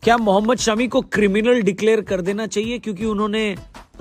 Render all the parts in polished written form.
क्या मोहम्मद शमी को criminal declare कर देना चाहिए क्योंकि उन्होंने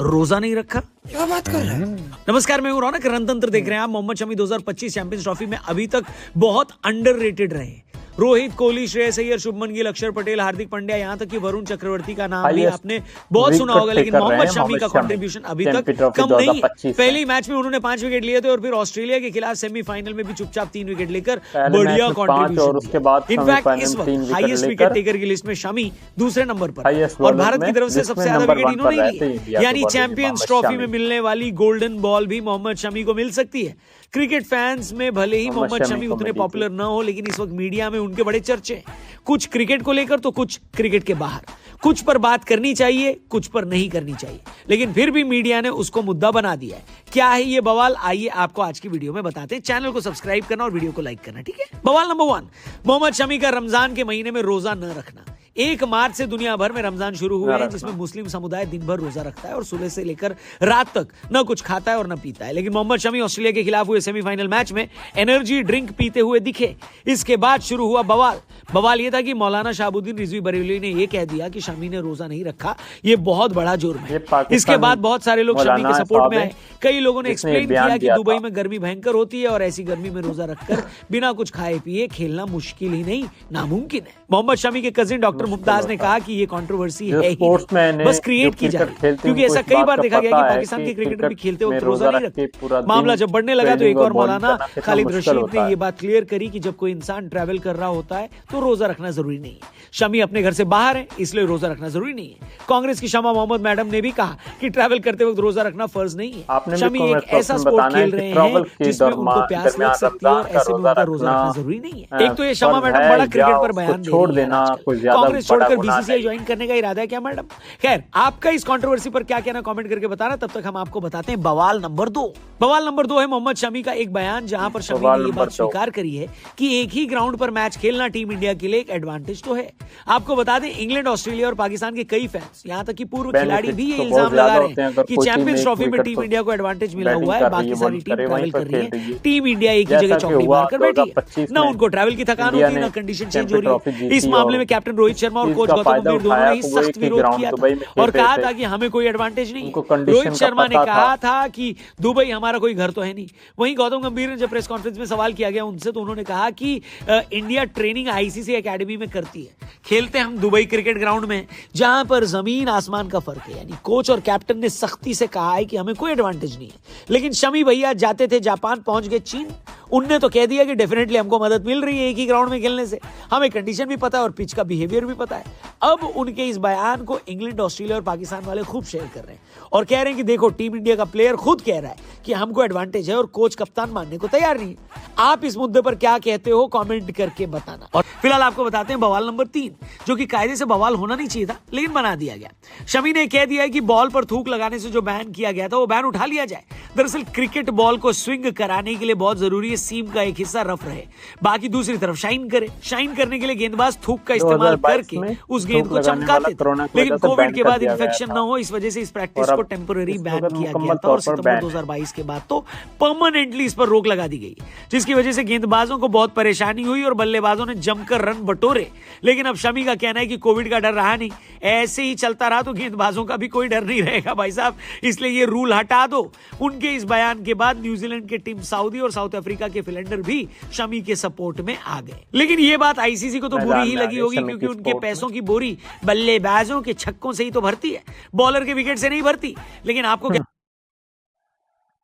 रोजा नहीं रखा? क्या बात कर रहे हैं? नमस्कार, मैं हूं रौनक। रणतंत्र देख रहे हैं आप। मोहम्मद शमी 2025 चैंपियंस ट्रॉफी में अभी तक बहुत अंडररेटेड रहे। रोहित, कोहली, श्रेयस अय्यर, शुभमन गिल, अक्षर पटेल, हार्दिक पांड्या, यहां तक कि वरुण चक्रवर्ती का नाम भी आपने बहुत सुना होगा, लेकिन मोहम्मद शमी का कंट्रीब्यूशन अभी तक कम नहीं है। पहले मैच में उन्होंने 5 विकेट लिए थे और फिर ऑस्ट्रेलिया के खिलाफ सेमीफाइनल में भी चुपचाप 3 विकेट लेकर बढ़िया कंट्रीब्यूशन। इनफैक्ट इस वक्त हाईएस्ट विकेट टेकर की लिस्ट में शमी दूसरे नंबर पर और भारत की तरफ से सबसे ज्यादा विकेट इन्होंने लिए। यानी चैंपियंस ट्रॉफी में मिलने वाली गोल्डन बॉल भी मोहम्मद शमी को मिल सकती है। क्रिकेट फैंस में भले ही मोहम्मद शमी उतने पॉपुलर न हो, लेकिन इस वक्त मीडिया में उनके बड़े चर्चे हैं। कुछ क्रिकेट को लेकर तो कुछ क्रिकेट के बाहर। कुछ पर बात करनी चाहिए, कुछ पर नहीं करनी चाहिए, लेकिन फिर भी मीडिया ने उसको मुद्दा बना दिया है। क्या है ये बवाल, आइए आपको आज की वीडियो में बताते हैं। चैनल को सब्सक्राइब करना और वीडियो को लाइक करना, ठीक है। बवाल नंबर 1, मोहम्मद शमी का रमजान के महीने में रोजा न रखना। 1 मार्च से दुनिया भर में रमजान शुरू हुए हैं, जिसमें मुस्लिम समुदाय दिन भर रोजा रखता है और सुबह से लेकर रात तक न कुछ खाता है और न पीता है। लेकिन मोहम्मद शमी ऑस्ट्रेलिया के खिलाफ हुए सेमीफाइनल मैच में एनर्जी ड्रिंक पीते हुए दिखे। इसके बाद शुरू हुआ बवाल। बवाल यह था कि मौलाना शहाबुद्दीन रिजवी बरेलवी ने यह कह दिया कि शमी ने रोजा नहीं रखा। यह बहुत बड़ा जुर्म है। इसके बाद बहुत सारे लोग शमी के सपोर्ट में आए। कई लोगों ने एक्सप्लेन किया कि दुबई में गर्मी भयंकर होती है और ऐसी गर्मी में रोजा रखकर बिना कुछ खाए पिए खेलना मुश्किल ही नहीं, नामुमकिन है। मोहम्मद शमी के कजिन डॉक्टर मुमताज ने कहा कि ये कंट्रोवर्सी है ही नहीं, बस क्रिएट की जा रही है, क्योंकि ऐसा कई बार देखा गया कि पाकिस्तान के क्रिकेटर भी खेलते वक्त रोजा नहीं रखते। मामला जब बढ़ने लगा तो एक और मौलाना खालिद रशीद ने ये बात क्लियर करी कि जब कोई इंसान ट्रैवल कर रहा होता है तो रोजा रखना जरूरी नहीं है। शमी अपने घर से बाहर है, इसलिए रोजा रखना जरूरी नहीं है। कांग्रेस की शमा मोहम्मद मैडम ने भी कहा कि ट्रैवल करते वक्त रोजा रखना फर्ज नहीं है। शमी एक ऐसा स्पोर्ट खेल रहे हैं जिसमें उनको प्यास लग सकती है और ऐसे में उनका रोजा रखना जरूरी नहीं है। एक तो ये शमा मैडम बड़ा क्रिकेट पर बयान दे रही है। कांग्रेस छोड़कर बीसीसीआई ज्वाइन करने का इरादा है क्या मैडम? खैर, आपका इस कंट्रोवर्सी पर क्या कहना कमेंट करके बताना। तब तक हम आपको बताते हैं बवाल नंबर 2। बवाल नंबर 2 है मोहम्मद शमी का एक बयान, जहां पर शमी ने ये बात स्वीकार करी है कि एक ही ग्राउंड पर मैच खेलना टीम इंडिया के लिए एक एडवांटेज तो है। आपको बता दें, इंग्लैंड, ऑस्ट्रेलिया और पाकिस्तान के कई फैंस, यहां तक कि पूर्व खिलाड़ी भी ये इल्जाम लगा रहे हैं कि चैंपियंस ट्रॉफी में टीम इंडिया को एडवांटेज मिला हुआ है, बाकी सारी टीम ट्रैवल कर रही है, टीम इंडिया एक ही जगह चौकड़ी मारकर बैठी है। ना उनको ट्रैवल की थकान होती है, ना कंडीशन चेंज हो रही है। इस मामले में कैप्टन रोहित शर्मा और कोच गौतम गंभीर दोनों ने सख्त विरोध किया था और कहा था कि हमें कोई एडवांटेज नहीं है। रोहित शर्मा ने कहा था कि दुबई हमारा कोई घर तो है नहीं। वहीं गौतम गंभीर ने जब प्रेस कॉन्फ्रेंस में सवाल किया गया उनसे, तो उन्होंने कहा कि इंडिया ट्रेनिंग आईसीसी एकेडमी में करती है, खेलते हम दुबई क्रिकेट ग्राउंड में, जहां पर जमीन आसमान का फर्क है। यानी कोच और कैप्टन ने सख्ती से कहा है कि हमें कोई एडवांटेज नहीं है। लेकिन शमी भैया जाते थे जापान, पहुंच गए चीन, उनने तो कह दिया कि डेफिनेटली हमको मदद मिल रही है एक ही ग्राउंड में खेलने से, हमें कंडीशन भी पता है और पिच का बिहेवियर भी पता है। अब उनके इस बयान को इंग्लैंड, ऑस्ट्रेलिया और पाकिस्तान वाले खूब शेयर कर रहे हैं और कह रहे हैं कि देखो, टीम इंडिया का प्लेयर खुद कह रहा है कि हमको एडवांटेज है और कोच कप्तान मानने को तैयार नहीं है। आप इस मुद्दे पर क्या कहते हो, कमेंट करके बताना। और फिलहाल आपको बताते हैं बवाल नंबर 3, जो कि कायदे से बवाल होना नहीं चाहिए था लेकिन बना दिया गया। शमी ने कह दिया है कि बॉल पर थूक लगाने से जो बैन किया गया था वो बैन उठा लिया जाए। दरअसल क्रिकेट बॉल को स्विंग कराने के लिए बहुत जरूरी है सीम का एक हिस्सा रफ रहे, बाकी दूसरी तरफ शाइन करे। शाइन करने के लिए गेंदबाज थूक का इस्तेमाल करके उस गेंद को चमकाते थे, लेकिन कोविड के बाद इन्फेक्शन न हो, इस वजह से इस प्रैक्टिस को टेम्पररी बैन किया गया था और सितंबर 2022 के बाद तो परमानेंटली इस पर रोक लगा दी गई, जिसकी वजह से गेंदबाजों को बहुत परेशानी हुई और बल्लेबाजों ने जमकर रन बटोरे। लेकिन अब शमी का कहना है कि कोविड का डर रहा नहीं, ऐसे ही चलता रहा तो गेंदबाजों का भी कोई डर नहीं रहेगा भाई साहब, इसलिए ये रूल हटा दो। उनके इस बयान के बाद न्यूजीलैंड के टीम साउदी और साउथ अफ्रीका के फिलेंडर भी शमी के सपोर्ट में आ गए। लेकिन ये बात आईसीसी को तो बुरी ही लगी होगी, क्योंकि उनके पैसों की बोरी बल्लेबाजों के छक्कों से ही तो भरती है, बॉलर के विकेट से नहीं भरती। लेकिन आपको क्या,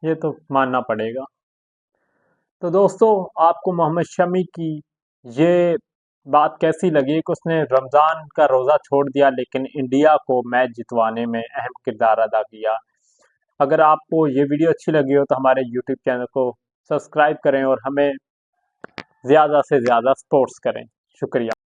ये तो मानना पड़ेगा। तो दोस्तों, आपको मोहम्मद शमी की ये बात कैसी लगी कि उसने रमज़ान का रोज़ा छोड़ दिया लेकिन इंडिया को मैच जितवाने में अहम किरदार अदा किया? अगर आपको ये वीडियो अच्छी लगी हो तो हमारे यूट्यूब चैनल को सब्सक्राइब करें और हमें ज़्यादा से ज़्यादा सपोर्ट्स करें। शुक्रिया।